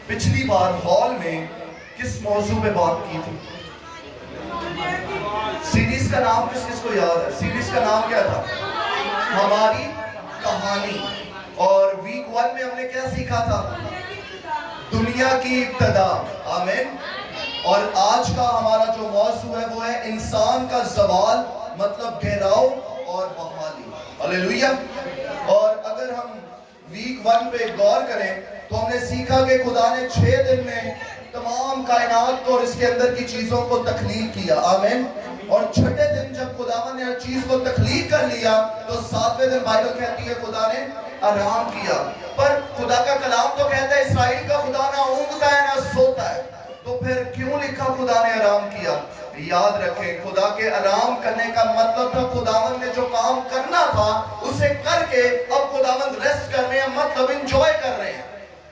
پچھلی بار ہال میں کس موضوع پہ بات کی تھی؟ سیریز کا نام کس کو یاد ہے؟ سیریز کا نام کیا تھا؟ ہماری کہانی. اور ویک 1 میں ہم نے کیا سیکھا تھا؟ دنیا کی ابتدا. آمین. اور آج کا ہمارا جو موضوع ہے وہ ہے انسان کا زوال، مطلب گھیراؤ اور بحالی. ہلیلویہ. اور اگر ہم ویک 1 پہ غور کریں تو ہم نے سیکھا کہ خدا نے 6 دن میں تمام کائنات کو اور اس کے اندر کی چیزوں کو تخلیق کیا. آمین. اور چھٹے دن جب خداوند نے ہر چیز کو تخلیق کر لیا تو 7ویں دن بائبل کہتی ہے خدا نے آرام کیا. پر خدا کا کلام تو کہتا ہے اسرائیل کا خدا نہ اونگتا ہے نہ سوتا ہے. تو پھر کیوں لکھا خدا نے آرام کیا؟ یاد رکھیں خدا کے آرام کرنے کا مطلب تھا خداوند نے جو کام کرنا تھا اسے کر کے اب خداوند ریسٹ کر رہے ہیں، مطلب انجوائے کر رہے ہیں.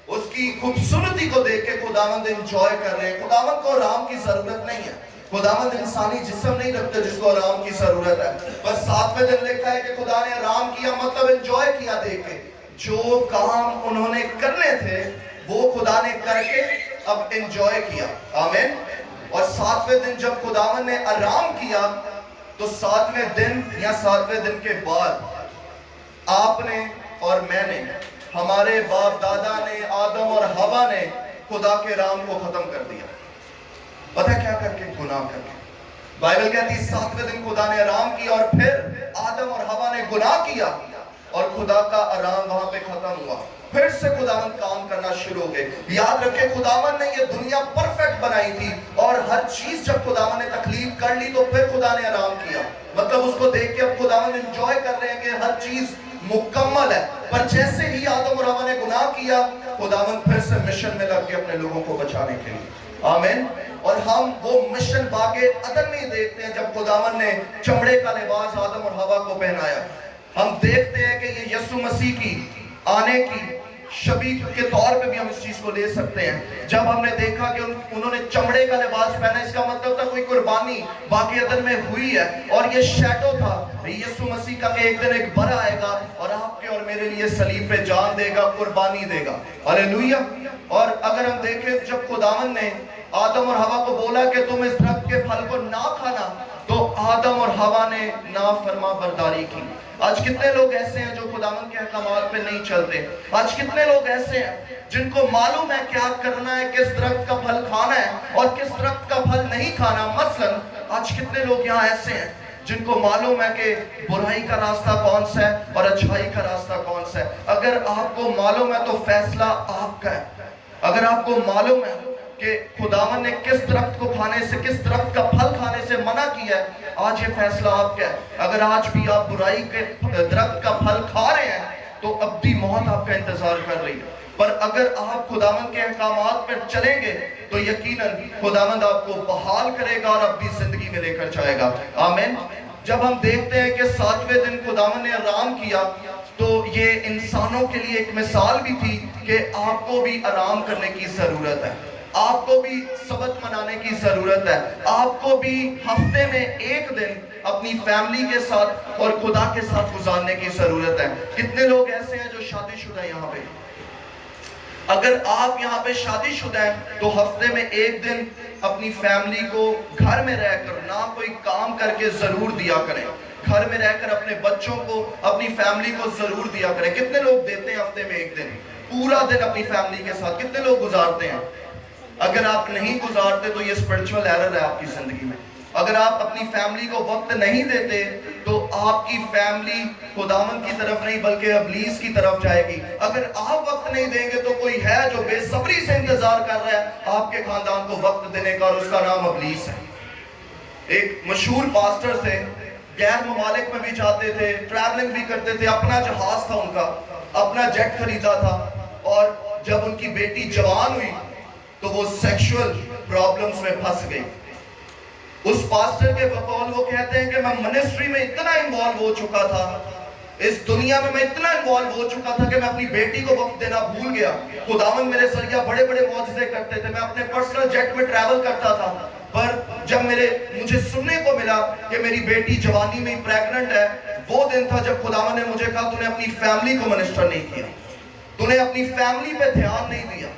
اس کی خوبصورتی کو دیکھ کے خداوند انجوائے کر رہے ہیں. خداوند کو آرام کی ضرورت نہیں ہے. خداوند انسانی جسم نہیں رکھتے جس کو آرام کی ضرورت ہے. بس 7ویں دن لکھا ہے کہ خدا نے آرام کیا، مطلب انجوائے کیا. دیکھ کے جو کام انہوں نے کرنے تھے وہ خدا نے کر کے اب انجوائے کیا. آمین. اور 7ویں دن جب خداوند نے آرام کیا تو 7ویں دن یا 7ویں دن کے بعد آپ نے اور میں نے، ہمارے باپ دادا نے، آدم اور حوا نے خدا کے آرام کو ختم کر دیا. پتہ کیا کر کے؟ گناہ کر کے. بائبل کہتی ہے 7ویں دن خدا نے آرام کیا اور پھر آدم اور حوا نے گناہ کیا اور خدا کا آرام وہاں پہ ختم ہوا. پھر سے خداوند کام کرنا شروع ہو گئے. یاد رکھیں خداوند نے یہ دنیا پرفیکٹ بنائی تھی اور ہر چیز جب خداوند نے تخلیق کر لی تو پھر خدا نے آرام کیا. مطلب اس کو دیکھ کے اب خداوند انجوائے کر رہے ہیں کہ ہر چیز مکمل ہے. پر جیسے ہی آدم اور حوا نے گناہ کیا خداوند پھر سے مشن میں لگ کے اپنے لوگوں کو بچانے کے لیے. آمین. اور ہم وہ مشن باغ عدن میں دیکھتے ہیں جب خداوند نے چمڑے کا لباس آدم اور حوا کو پہنایا. ہم دیکھتے ہیں کہ یہ یسوع مسیح کی آنے کی شبیہ کے طور پہ بھی ہم اس چیز کو لے سکتے ہیں. جب ہم نے دیکھا کہ انہوں نے چمڑے کا لباس پہنا، اس کا مطلب تھا کوئی قربانی باقی عدن میں ہوئی ہے اور یہ شیڈو تھا یسوع مسیح کا کہ ایک دن ایک بڑا آئے گا اور آپ کے اور میرے لیے صلیب پہ جان دے گا، قربانی دے گا. ہلیلویہ. اور اگر ہم دیکھیں جب خداوند نے آدم اور حوا کو بولا کہ تم اس درخت کے پھل کو نہ کھانا تو آدم اور حوا نے نافرما برداری کی. آج کتنے لوگ ایسے ہیں جو خداوند کے احکامات پہ نہیں چلتے؟ آج کتنے لوگ ایسے ہیں جن کو معلوم ہے کیا کرنا ہے، کس درخت کا پھل کھانا ہے اور کس درخت کا پھل نہیں کھانا؟ مثلا آج کتنے لوگ یہاں ایسے ہیں جن کو معلوم ہے کہ برائی کا راستہ کون سا ہے اور اچھائی کا راستہ کون سا ہے؟ اگر آپ کو معلوم ہے تو فیصلہ آپ کا ہے. اگر آپ کو معلوم ہے کہ خداوند نے کس درخت کو کھانے سے، کس درخت کا پھل کھانے سے منع کیا ہے، آج یہ فیصلہ آپ کا ہے. اگر آج بھی آپ برائی کے درخت کا پھل کھا رہے ہیں تو ابدی موت آپ کا انتظار کر رہی ہے. پر اگر آپ خداوند کے احکامات پر چلیں گے تو یقیناً خداوند آپ کو بحال کرے گا اور ابدی زندگی میں لے کر جائے گا. آمین. جب ہم دیکھتے ہیں کہ 7ویں دن خداوند نے آرام کیا تو یہ انسانوں کے لیے ایک مثال بھی تھی کہ آپ کو بھی آرام کرنے کی ضرورت ہے، آپ کو بھی سبت منانے کی ضرورت ہے، آپ کو بھی ہفتے میں ایک دن اپنی فیملی کے ساتھ اور خدا کے ساتھ گزارنے کی ضرورت ہے. کتنے لوگ ایسے ہیں جو شادی شدہ ہیں یہاں پہ؟ اگر آپ یہاں پہ شادی شدہ ہیں تو ہفتے میں ایک دن اپنی فیملی کو گھر میں رہ کر نہ کوئی کام کر کے ضرور دیا کریں. گھر میں رہ کر اپنے بچوں کو، اپنی فیملی کو ضرور دیا کریں. کتنے لوگ دیتے ہیں ہفتے میں ایک دن پورا دن اپنی فیملی کے ساتھ؟ کتنے لوگ گزارتے ہیں؟ اگر آپ نہیں گزارتے تو یہ اسپرچول ایرر ہے آپ کی زندگی میں. اگر آپ اپنی فیملی کو وقت نہیں دیتے تو آپ کی فیملی خداوند کی طرف نہیں بلکہ ابلیس کی طرف جائے گی. اگر آپ وقت نہیں دیں گے تو کوئی ہے جو بے صبری سے انتظار کر رہا ہے آپ کے خاندان کو وقت دینے کا اور اس کا نام ابلیس ہے. ایک مشہور پاسٹر تھے، غیر ممالک میں بھی جاتے تھے، ٹریولنگ بھی کرتے تھے، اپنا جہاز تھا، ان کا اپنا جیٹ خریدا تھا. اور جب ان کی بیٹی جوان ہوئی تو وہ سیکشول پرابلمز میں پھنس گئی. اس پاسٹر کے بقول وہ کہتے ہیں کہ میں منسٹری میں اتنا انوالو ہو چکا تھا، اس دنیا میں اتنا انوالو ہو چکا تھا کہ میں اپنی بیٹی کو وقت دینا بھول گیا. خداوند میرے ذریعہ بڑے بڑے معجزے کرتے تھے، میں اپنے پرسنل جیٹ میں ٹریول کرتا تھا، پر جب مجھے سننے کو ملا کہ میری بیٹی جوانی میں پریگننٹ ہے، وہ دن تھا جب خداوند نے مجھے کہا تو نے اپنی فیملی کو منسٹر نہیں کیا، تو نے اپنی فیملی پہ دھیان نہیں دیا.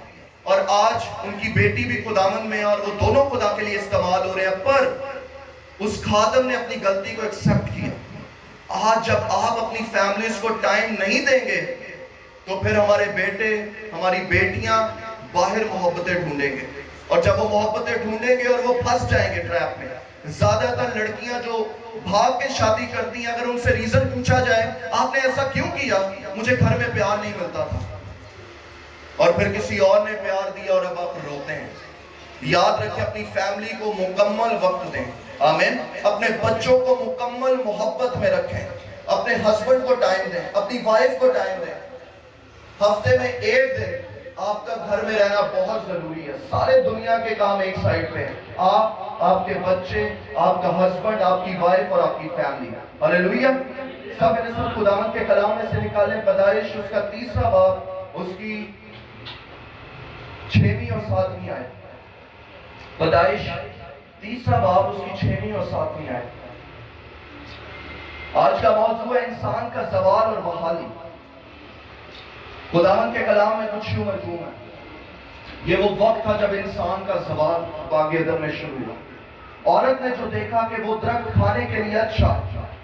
اور آج ان کی بیٹی بھی خداوند میں اور وہ دونوں خدا کے لیے استعمال ہو رہے ہیں، پر اس خادم نے اپنی غلطی کو ایکسپٹ کیا۔ آج جب آپ اپنی فیملیز کو ٹائم نہیں دیں گے تو پھر ہمارے بیٹے، ہماری بیٹیاں باہر محبتیں ڈھونڈیں گے، اور جب وہ محبتیں ڈھونڈیں گے اور وہ پھنس جائیں گے ٹریپ میں۔ زیادہ تر لڑکیاں جو بھاگ کے شادی کرتی ہیں، اگر ان سے ریزن پوچھا جائے آپ نے ایسا کیوں کیا، مجھے گھر میں پیار نہیں ملتا تھا، اور پھر کسی اور نے پیار دیا اور اب آپ روتے ہیں۔ یاد رکھیں، اپنی فیملی کو مکمل وقت دیں، آمین۔ اپنے بچوں کو مکمل محبت میں رکھیں، اپنے ہسبینڈ کو ٹائم دیں، اپنی وائف کو ٹائم دیں۔ ہفتے میں 1 دن آپ کا گھر میں رہنا بہت ضروری ہے۔ سارے دنیا کے کام ایک سائڈ پہ ہیں، آپ کے بچے، آپ کا ہسبینڈ، آپ کی وائف اور آپ کی فیملی۔ ہاللیلویہ۔ سب خداوند کے کلام میں سے نکالیں پیدائش اس کا 3 باب، اس کی 6ویں اور 7ویں آیت۔ پیدائش 3 باب، اس کی 6ویں اور 7ویں آیت۔ آج کا موضوع ہے انسان کا زوال اور بحالی۔ خداوند کے کلام میں کچھ یوں مرجوم ہے، یہ وہ وقت تھا جب انسان کا زوال باغ عدن میں شروع ہوا۔ عورت نے جو دیکھا کہ وہ درخت کھانے کے لیے اچھا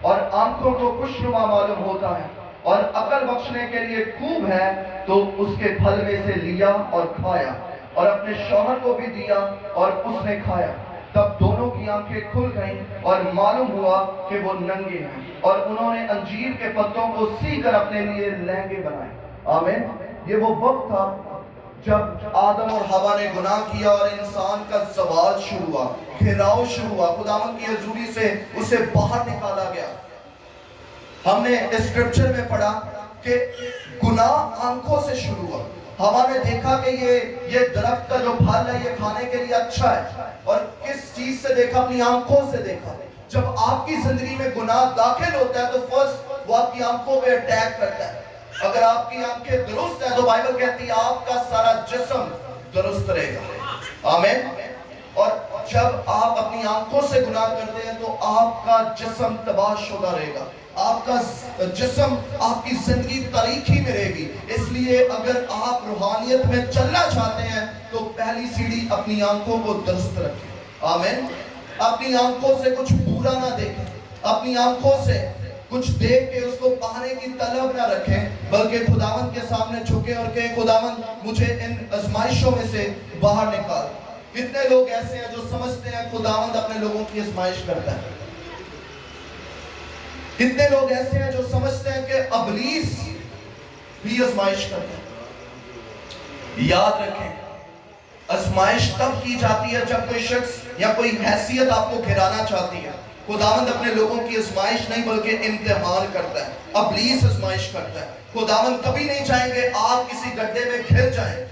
اور آنکھوں کو خوشنما معلوم ہوتا ہے اور عقل بخشنے کے لیے خوب ہے، تو اس کے پھل میں سے لیا اور کھایا اور اپنے شوہر کو بھی دیا اور اس نے کھایا۔ تب دونوں کی آنکھیں کھل گئیں اور معلوم ہوا کہ وہ ننگے ہیں، اور انہوں نے انجیر کے پتوں کو سی کر اپنے لیے لہنگے بنائے۔ آمین۔ یہ وہ وقت تھا جب آدم اور حوا نے گناہ کیا اور انسان کا زوال شروع ہوا، گھراؤ شروع ہوا، خداوند کی حضوری سے اسے باہر نکالا گیا۔ ہم نے اسکرپچر میں پڑھا کہ گناہ آنکھوں سے شروع ہوا۔ حوا نے دیکھا کہ یہ درخت کا جو پھل ہے یہ کھانے کے لیے اچھا ہے، اور کس چیز سے دیکھا؟ اپنی آنکھوں سے دیکھا۔ جب آپ کی زندگی میں گناہ داخل ہوتا ہے تو فرسٹ وہ آپ کی آنکھوں پہ اٹیک کرتا ہے۔ اگر آپ کی آنکھیں درست ہیں تو بائبل کہتی ہے آپ کا سارا جسم درست رہے گا۔ آمین۔ اور جب آپ اپنی آنکھوں سے گناہ کرتے ہیں تو آپ کا جسم تباہ شدہ رہے گا، آپ کا جسم، آپ کی زندگی تاریکی میں رہے گی۔ اس لیے اگر آپ روحانیت میں چلنا چاہتے ہیں تو پہلی سیڑھی اپنی آنکھوں کو درست رکھیں۔ آمین۔ اپنی آنکھوں سے کچھ برا نہ دیکھیں، اپنی آنکھوں سے کچھ دیکھ کے اس کو پانے کی طلب نہ رکھیں، بلکہ خداوند کے سامنے جھکیں اور کہیں خداوند مجھے ان آزمائشوں میں سے باہر نکال۔ کتنے لوگ ایسے ہیں جو سمجھتے ہیں خداوند اپنے لوگوں کی آزمائش کرتا ہے؟ کتنے لوگ ایسے ہیں جو سمجھتے ہیں کہ ابلیس بھی آزمائش کرتا ہے؟ یاد رکھیں، آزمائش تب کی جاتی ہے جب کوئی شخص یا کوئی حیثیت آپ کو گھرانا چاہتی ہے۔ خداوند اپنے لوگوں کی آزمائش نہیں بلکہ امتحان کرتا ہے۔ ابلیس آزمائش کرتا ہے۔ خداوند کبھی نہیں چاہیں گے آپ کسی گڈھے میں گر جائیں،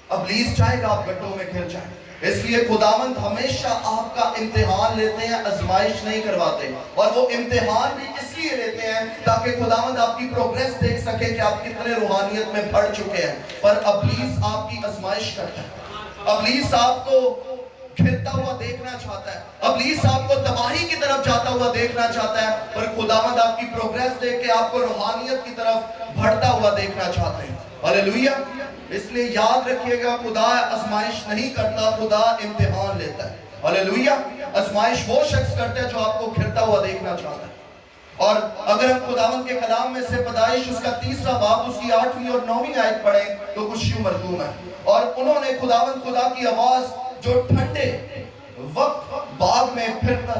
ابلیس چاہے گا آپ گڈھوں میں گر جائیں۔ اس لیے خداوند ہمیشہ آپ کا امتحان لیتے ہیں، آزمائش نہیں کرواتے، اور وہ امتحان بھی اس لیے لیتے ہیں تاکہ خداوند آپ کی پروگریس دیکھ سکے کہ آپ کتنے روحانیت میں بڑھ چکے ہیں۔ پر ابلیس آپ کی آزمائش کرتا ہے، ابلیس آپ کو گھرتا ہوا دیکھنا چاہتا ہے، ابلیس آپ کو تباہی کی طرف جاتا ہوا دیکھنا چاہتا ہے، پر خداوند آپ کی پروگریس دیکھ کے آپ کو روحانیت کی طرف بڑھتا ہوا دیکھنا چاہتے ہیں۔ ہاللیلویہ۔ اس لیے یاد رکھیے گا، خدا آزمائش نہیں کرتا، خدا امتحان لیتا ہے۔ ہاللیلویہ۔ آزمائش وہ شخص کرتا ہے جو آپ کو گھرتا ہوا دیکھنا چاہتا ہے۔ اور اگر ہم خداوند کے کلام میں سے پیدائش اس کا 3 باب، اس کی 8ویں اور 9ویں آیت پڑھیں تو کچھ یوں مرجوم ہے، اور انہوں نے خداوند خدا کی آواز جو ٹھنڈے وقت باغ میں پھرتا،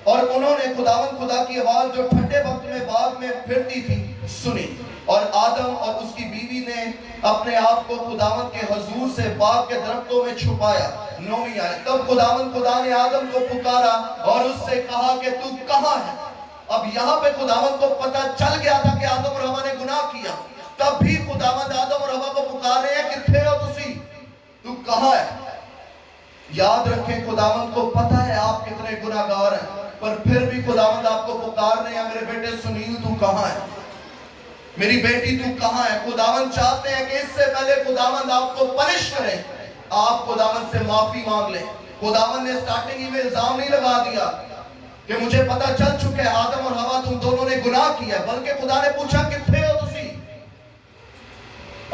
اور انہوں نے خداوند خدا کی آواز جو ٹھنڈے وقت میں باغ میں پھرتی تھی سنی، اور آدم اور اس کی بیوی نے اپنے آپ کو خداوند کے حضور سے باغ کے درختوں میں چھپایا۔ 9ویں آیت۔ تب خداوند خدا نے آدم کو پکارا اور اس سے کہا کہ تو کہاں ہے؟ اب یہاں پہ خداوند کو پتہ چل گیا تھا کہ آدم اور حوا نے گناہ کیا، تب بھی خداوند آدم اور حوا کو پکار رہے ہیں، کتھے ہو تسی؟ تو کہاں ہے؟ یاد رکھیں، خداوند کو پتہ ہے آپ کتنے گناہگار ہیں، پر پھر بھی خداوند آپ کو پکار رہے ہیں، میرے بیٹے سنیل تو کہاں ہے؟ میری بیٹی تو کہاں ہے؟ خداوند چاہتے ہیں کہ اس سے پہلے خداوند آپ کو پنش کرے، آپ خداوند سے معافی مانگ لیں۔ خداوند نے سٹارٹنگ ہی میں الزام نہیں لگا دیا کہ مجھے پتہ چل چکا ہے آدم اور حوا تم دونوں نے گناہ کیا، بلکہ خدا نے پوچھا کتھے ہو تسی؟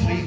3,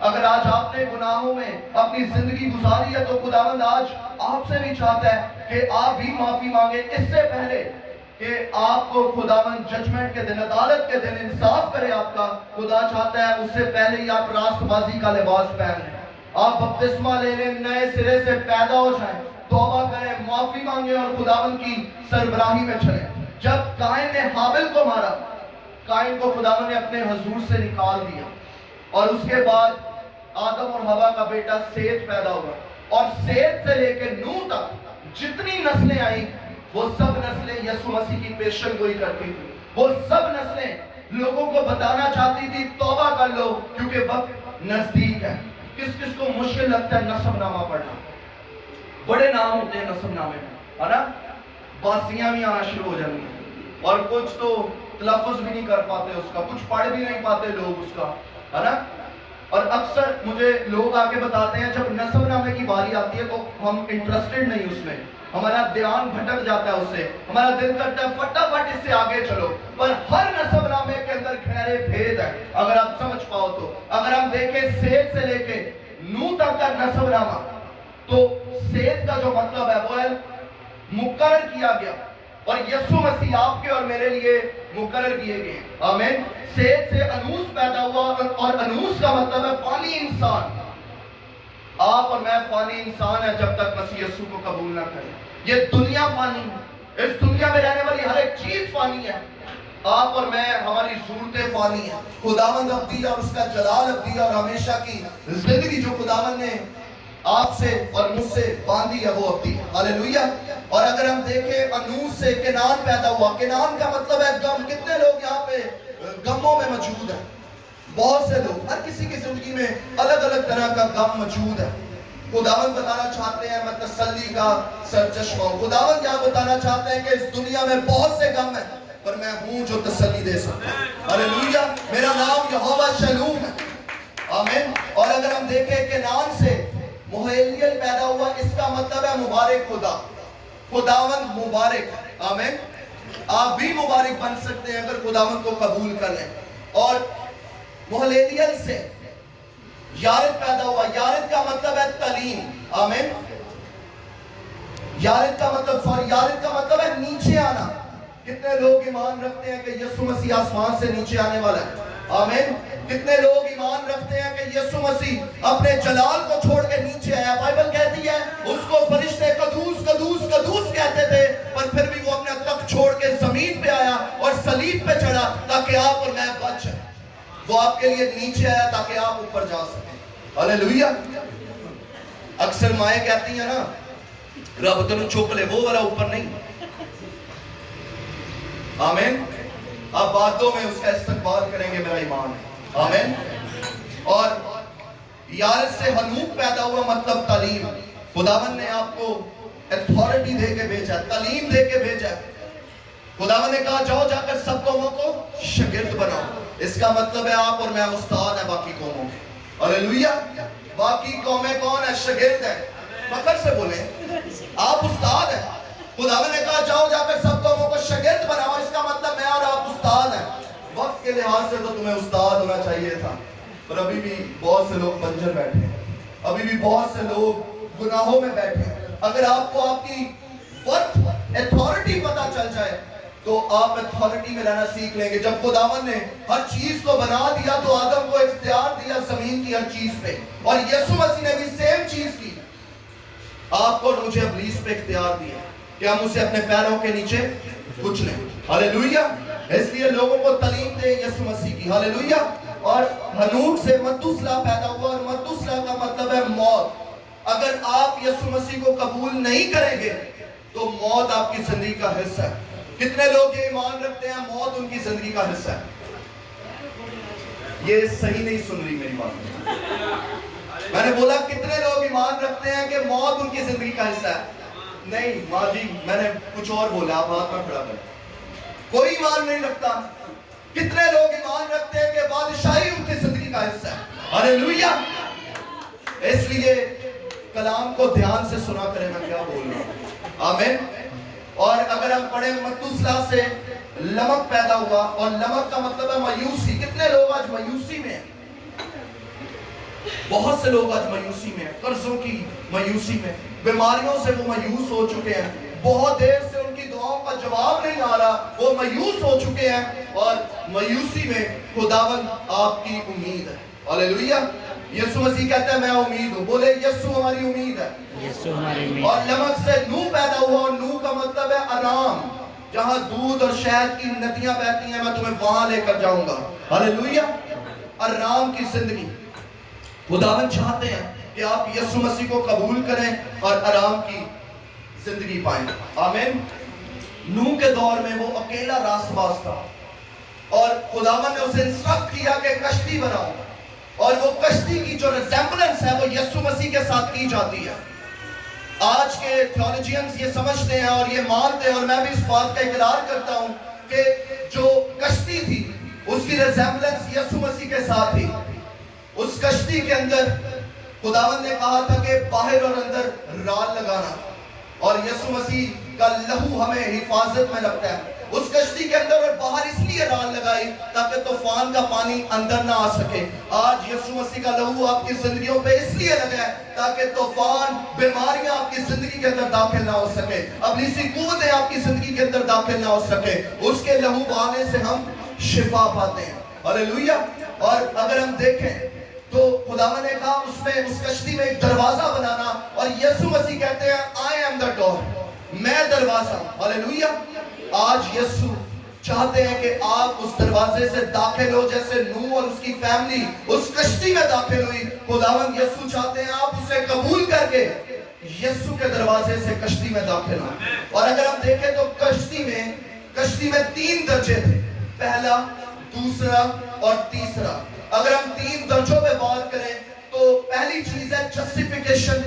اگر آج آپ نے گناہوں میں اپنی زندگی گزاری ہے تو خداوند آج آپ سے بھی چاہتا ہے کہ آپ بھی معافی مانگیں، اس سے پہلے کہ آپ کو خداوند ججمنٹ کے دن، عدالت کے دن انصاف کرے آپ کا۔ خدا چاہتا ہے اس سے پہلے ہی آپ راست بازی کا لباس پہن لیں، آپ بپتسمہ لے لیں، نئے سرے سے پیدا ہو جائیں، توبہ کریں، معافی مانگیں اور خداوند کی سربراہی میں چلیں۔ جب قائن نے حابل کو مارا، قائن کو خداوند نے اپنے حضور سے نکال دیا، اور اس کے بعد آدم اور حوا کا بیٹا سیت پیدا ہوا، اور سیت سے لے کے نوح تک جتنی نسلیں آئیں وہ سب نسلیں یسوع مسیح کی پیشن گوئی کرتی تھی۔ وہ سب نسلیں لوگوں کو بتانا چاہتی تھی توبہ کر لو کیونکہ وقت نزدیک ہے۔ کس کس کو مشکل لگتا ہے نسب نامہ پڑھنا؟ بڑے نام ہوتے ہیں نسب نامے میں، ہے نا؟ باسیاں بھی آنا شروع ہو جاتی ہیں، اور کچھ تو تلفظ بھی نہیں کر پاتے اس کا، کچھ پڑھ بھی نہیں پاتے لوگ اس کا، ہے نا؟ اور اکثر مجھے لوگ آ کے بتاتے ہیں جب نسب نامے کی باری آتی ہے تو ہم انٹرسٹڈ نہیں اس میں، ہمارا دھیان بھٹک جاتا ہے اس سے، ہمارا دل کرتا ہے فٹافٹ اس سے آگے چلو۔ پر ہر نسب نامے کے اندر گہرے بھید ہے اگر آپ سمجھ پاؤ تو۔ اگر ہم دیکھیں سیت سے لے کے نوح تک کا نسب نامہ، تو سیت کا جو مطلب ہے وہ ہے مقرر کیا گیا، اور یسوع مسیح آپ کے اور میرے لیے مقرر کیے گئے۔ آمین۔ سیت سے انوس پیدا ہوا، اور انوس کا مطلب ہے فانی انسان۔ آپ اور میں فانی انسان ہیں جب تک مسیح یسوع کو قبول نہ کریں۔ یہ دنیا فانی ہے، اس دنیا میں رہنے والی ہر ایک چیز فانی ہے۔ آپ اور میں، ہماری ضرورتیں فانی ہیں۔ خداوند ابدی اور اس کا جلال ابدی اور ہمیشہ کی زندگی جو خداوند نے آپ سے اور مجھ سے باندھی ہے وہ ابدی ہے۔ ہاللیلویہ۔ اور اگر ہم دیکھیں انوس سے کنعان پیدا ہوا۔ کنعان کا مطلب ہے غم۔ کتنے لوگ یہاں پہ غموں میں موجود ہیں؟ بہت سے لوگ، ہر کسی کی زندگی میں الگ الگ طرح کا غم موجود ہے۔ خداوند بتانا چاہتے ہیں میں تسلی کا سرچشمہ ہوں۔ خداوند کیا بتانا چاہتے ہیں کہ اس دنیا میں بہت سے غم ہیں پر میں ہوں جو تسلی دے سکتا ہوں۔ ہاللیلویہ۔ میرا نام یہوہ شلوم ہے۔ آمین۔ اور اگر ہم دیکھیں کنعان سے مہیلیل پیدا ہوا، اس کا مطلب ہے مبارک خدا، خداوند مبارک۔ آمین۔ آپ بھی مبارک بن سکتے ہیں اگر خداوند کو قبول کر لیں۔ اور مہلیلیل سے یارد پیدا ہوا۔ یارد کا مطلب ہے تعلیم۔ آمین۔ یارد کا مطلب ہے نیچے آنا۔ کتنے لوگ ایمان رکھتے ہیں کہ یسوع مسیح آسمان سے نیچے آنے والا ہے؟ آمین۔ کتنے لوگ ایمان رکھتے ہیں کہ یسوع مسیح اپنے جلال کو چھوڑ کے نیچے آیا؟ بائبل کہتی ہے اس کو فرشتے قدوس قدوس قدوس کہتے تھے، پر پھر بھی وہ اپنا تخت چھوڑ کے زمین پہ آیا اور صلیب پہ چڑھا تاکہ آپ اور میں بچ جائیں۔ وہ آپ کے لیے نیچے آیا تاکہ آپ اوپر جا سکیں۔ ہاللیلویہ۔ اکثر مائیں کہتی ہیں نا رب تنو چوک لے، وہ والا اوپر نہیں۔ آمین۔ آپ باتوں میں اس کا استقبال کریں گے، میرا ایمان ہے۔ آمین۔ اور یارد سے حنوک پیدا ہوا، مطلب تعلیم۔ خداوند نے آپ کو اتھارٹی دے کے بھیجا، تعلیم دے کے بھیجا۔ خداوند نے کہا جاؤ جا کر سب قوموں کو شاگرد بناؤ۔ اس کا مطلب ہے آپ اور میں استاد ہیں باقی قوموں کے۔ ہاللیلویہ۔ باقی قومیں کون ہیں؟ شاگرد ہیں۔ فخر سے بولیں آپ استاد ہیں۔ خداوند نے کہا جاؤ جا کر سب قوموں کو شاگرد بناؤ، اس کا مطلب میں اور آپ استاد ہیں۔ وقت کے لحاظ سے تو تمہیں استاد ہونا چاہیے تھا، پر ابھی بھی بہت سے لوگ بنجر بیٹھے ہیں، ابھی بھی بہت سے لوگ گناہوں میں بیٹھے ہیں۔ اگر آپ کو آپ کی ورتھ اتھارٹی پتہ چل جائے تو آپ اتھارٹی میں رہنا سیکھ لیں گے۔ جب خداوند نے ہر چیز کو بنا دیا تو آدم کو اختیار دیا زمین کی ہر چیز پہ، اور یسوع مسیح نے بھی سیم چیز کی، آپ کو اور مجھے ابلیس پہ اختیار دیا کہ ہم اسے اپنے پیروں کے نیچے کچلیں۔ ہاللیلویہ۔ اس لیے لوگوں کو تعلیم دے یسوع مسیح کی۔ ہاللیلویہ۔ اور ہنوک سے متوسلا پیدا ہوا، اور متوسلا کا مطلب ہے موت۔ اگر آپ یسوع مسیح کو قبول نہیں کریں گے تو موت آپ کی زندگی کا حصہ ہے۔ کتنے لوگ یہ ایمان رکھتے ہیں موت ان کی زندگی کا حصہ ہے؟ یہ صحیح نہیں سن رہی میری بات۔ میں نے بولا کتنے لوگ ایمان رکھتے ہیں کہ موت ان کی زندگی کا حصہ ہے؟ نہیں ماں جی، میں نے کچھ اور بولا، آپ ہاتھ میں کھڑا کریں۔ کوئی ایمان نہیں رکھتا۔ کتنے لوگ ایمان رکھتے ہیں کہ بادشاہی ان کی زندگی کا حصہ ہے؟ ہاللیلویہ۔ اس لیے کلام کو دھیان سے سنا کریں میں کیا بول رہا ہوں۔ آمین۔ اور اگر ہم پڑھیں متوسلا سے لمک پیدا ہوا، اور لمک کا مطلب ہے مایوسی۔ کتنے لوگ آج مایوسی میں ہیں؟ بہت سے لوگ آج مایوسی میں ہیں، قرضوں کی مایوسی میں، بیماریوں سے وہ مایوس ہو چکے ہیں، بہت دیر سے ان کی دعاؤں کا جواب نہیں آ رہا، وہ مایوس ہو چکے ہیں، اور مایوسی میں خداوند آپ کی امید ہے۔ ہاللیلویہ۔ یسوع مسیح کہتا ہے میں امید ہوں، بولے یسوع ہماری امید ہے۔ یسوع ہماری امید اور ہے۔ نمک سے نوح پیدا ہوا، اور نوح کا مطلب ہے آرام، جہاں دودھ اور شہد کی ندیاں بہتی ہیں میں تمہیں وہاں لے کر جاؤں گا۔ ہاللیلویہ۔ آرام کی زندگی خداوند چاہتے ہیں کہ آپ یسوع مسیح کو قبول کریں اور آرام کی زندگی پائیں۔ آمین۔ نوح کے دور میں وہ اکیلا راست باز تھا، اور خداوند نے اسے انسٹرکٹ کیا کہ کشتی بناؤ، اور وہ کشتی کی جو ریزیمبلنس ہے وہ یسوع مسیح کے ساتھ کی جاتی ہے۔ آج کے تھیولوجینز یہ سمجھتے ہیں اور یہ مانتے ہیں، اور میں بھی اس بات کا اقرار کرتا ہوں کہ جو کشتی تھی اس کی ریزیمبلنس یسوع مسیح کے ساتھ تھی۔ اس کشتی کے اندر خداوند نے کہا تھا کہ باہر اور اندر رال لگانا، اور یسوع مسیح کا لہو ہمیں حفاظت میں لگتا ہے۔ اس کشتی کے اندر اور باہر اس لیے رال لگائی تاکہ طوفان کا پانی اندر نہ آ سکے۔ آج یسوع مسیح کا لہو آپ کی زندگیوں پہ اس لیے لگا ہے تاکہ طوفان، بیماریاں آپ کی زندگی کے اندر داخل نہ ہو سکے، ابلیسی قوتیں آپ کی زندگی کے اندر داخل نہ ہو سکے۔ اس کے لہو بہانے سے ہم شفا پاتے ہیں۔ ہاللیلویہ۔ اور اگر ہم دیکھیں تو خداوند نے کہا اس میں، اس کشتی میں ایک دروازہ بنانا، اور یسوع مسیح کہتے ہیں I am the door، میں دروازہ ہوں۔ ہاللیلویہ۔ آج یسوع چاہتے ہیں کہ آپ اس دروازے سے داخل ہو، جیسے نوح اور اس کی فیملی اس کشتی میں داخل ہوئی۔ خداوند یسوع چاہتے ہیں آپ اسے قبول کر کے یسوع کے دروازے سے کشتی میں داخل ہوں۔ اور اگر ہم دیکھیں تو کشتی میں 3 درجے تھے، پہلا، دوسرا اور تیسرا۔ اگر ہم 3 درجوں پہ بات کریں تو پہلی چیز ہے جسٹیفیکیشن،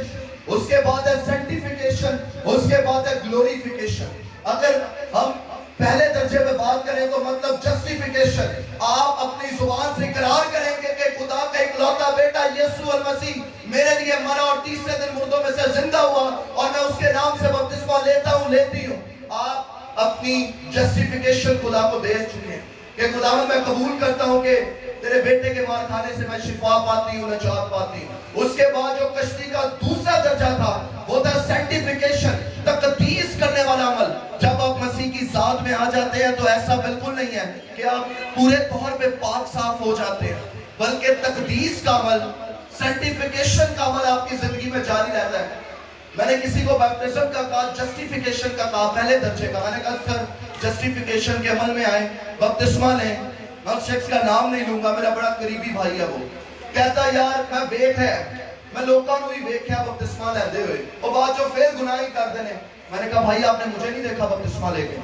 اس کے بعد ہے سینٹیفیکیشن، اس کے بعد ہے گلوریفیکیشن۔ اگر ہم پہلے درجے پہ بات کریں تو مطلب جسٹیفیکیشن، آپ اپنی زبان سے اقرار کریں گے کہ خدا کا اکلوتا بیٹا یسوع المسیح میرے لیے مرا اور تیسرے دن مردوں میں سے زندہ ہوا، اور میں اس کے نام سے بپتسمہ لیتا ہوں، لیتی ہوں۔ آپ اپنی جسٹیفیکیشن خدا کو دے چکے ہیں کہ خداوند میں قبول کرتا ہوں کہ تیرے بیٹے کے مار کھانے سے میں شفا پاتی ہوں، نجات پاتی ہوں۔ اس کے بعد جو کشتی کا دوسرا درجہ تھا وہ تھا سینٹیفیکیشن، تقدیس کرنے والا عمل۔ جب آپ مسیح کی ذات میں آ جاتے ہیں تو ایسا بالکل نہیں ہے کہ آپ پورے طور پہ پاک صاف ہو جاتے ہیں، بلکہ تقدیس کا عمل، سینٹیفیکیشن کا عمل آپ کی زندگی میں جاری رہتا ہے۔ میں نے کسی کو بیپٹزم کا کہا، جسٹیفیکیشن کا کہا، پہلے درجے کا۔ میں نے کہا سر جسٹیفیکیشن کے عمل میں آئے، بپتسمہ لیں۔ میں اس شخص کا نام نہیں لوں گا، میرا بڑا قریبی بھائی ہے، وہ کہتا یار میں ویک ہے، میں لوکاں نوں ہی ویکھیا بپتسمہ لیندے ہوئے، اور بعد جو پھر گناہ ہی کر دینے۔ میں نے کہا بھائی آپ نے مجھے نہیں دیکھا بپتسمہ لے کے،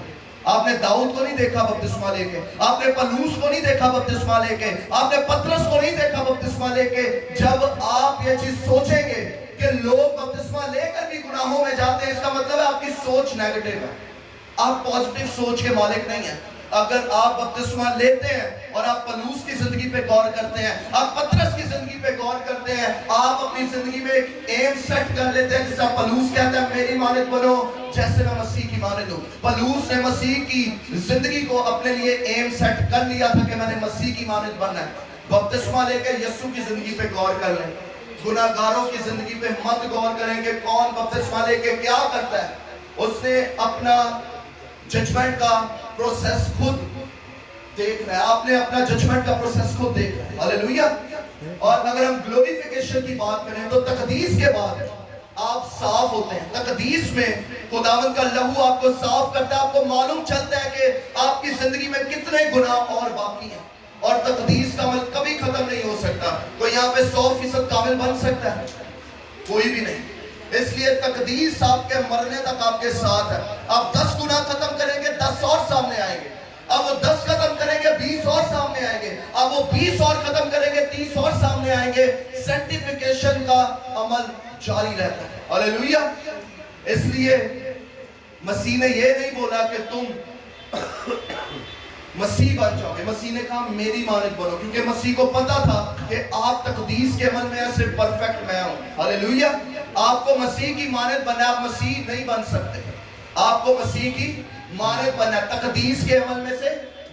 آپ نے داؤد کو نہیں دیکھا بپتسمہ لے کے، آپ نے پلوس کو نہیں دیکھا بپتسمہ لے کے، آپ نے پترس کو نہیں دیکھا بپتسمہ لے کے۔ جب آپ یہ چیز سوچیں گے کہ لوگ بپتسمہ لے کر بھی گناہوں میں جاتے ہیں، اس کا مطلب ہے آپ کی سوچ نیگیٹو ہے، آپ پازیٹیو سوچ کے مالک نہیں ہیں۔ اگر آپ بپتسمہ لیتے ہیں اور آپ پلوس کی زندگی پہ غور کرتے ہیں، آپ پترس کی زندگی پہ غور کرتے ہیں، آپ اپنی زندگی میں ایک ایم سیٹ کر لیتے ہیں، جس طرح پلوس کہتا ہے میری مانند بنو جیسے میں مسیح کی مانند ہوں۔ پلوس نے مسیح کی زندگی کو اپنے لیے ایم سیٹ کر لیا تھا کہ میں نے مسیح کی مانند بننا ہے۔ بپتسمہ لے کے یسوع کی زندگی پہ غور کر لیں، گناہگاروں کی زندگی پہ مت غور کریں کہ کون بپتسمہ لے کے کیا کرتا ہے۔ اس نے اپنا ججمنٹ کا پروسیس خود دیکھنا ہے، آپ نے اپنا ججمنٹ کا پروسیس خود دیکھنا ہے۔ ہاللیلویہ۔ اور اگر ہم گلوریفیکیشن کی بات کریں تو تقدیس کے بعد آپ صاف ہوتے ہیں۔ تقدیس میں خداوند کا لہو آپ کو صاف کرتا ہے، آپ کو معلوم چلتا ہے کہ آپ کی زندگی میں کتنے گناہ اور باقی ہیں، اور تقدیس کا عمل کبھی ختم نہیں ہو سکتا۔ کوئی یہاں پہ 100% کامل بن سکتا ہے؟ کوئی بھی نہیں۔ اس لیے تقدیس آپ کے مرنے تک آپ کے ساتھ ہے۔ آپ 10 گناہ ختم کریں گے 10 اور سامنے آئیں گے، اب وہ 10 ختم کریں گے 20 اور سامنے آئیں گے، اب وہ 20 اور ختم کریں گے 30 اور سامنے آئیں گے۔ سینٹیفیکیشن کا عمل جاری رہتا ہے۔ ہاللیلویہ۔ اس لیے مسیح نے یہ نہیں بولا کہ تم مسیح بن جاؤ گے، مسیح نے کہا میری مانند بنو، کیونکہ مسیح کو پتا تھا کہ آپ تقدیس کے عمل میں ہیں، صرف پرفیکٹ میں ہوں۔ ہاللیلویہ۔ آپ کو مسیح کی مانند بننا ہے، آپ مسیح نہیں بن سکتے، آپ کو مسیح کی مانند بننا ہے، تقدیس کے عمل میں سے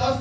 10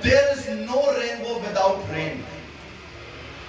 There is no rainbow without rain.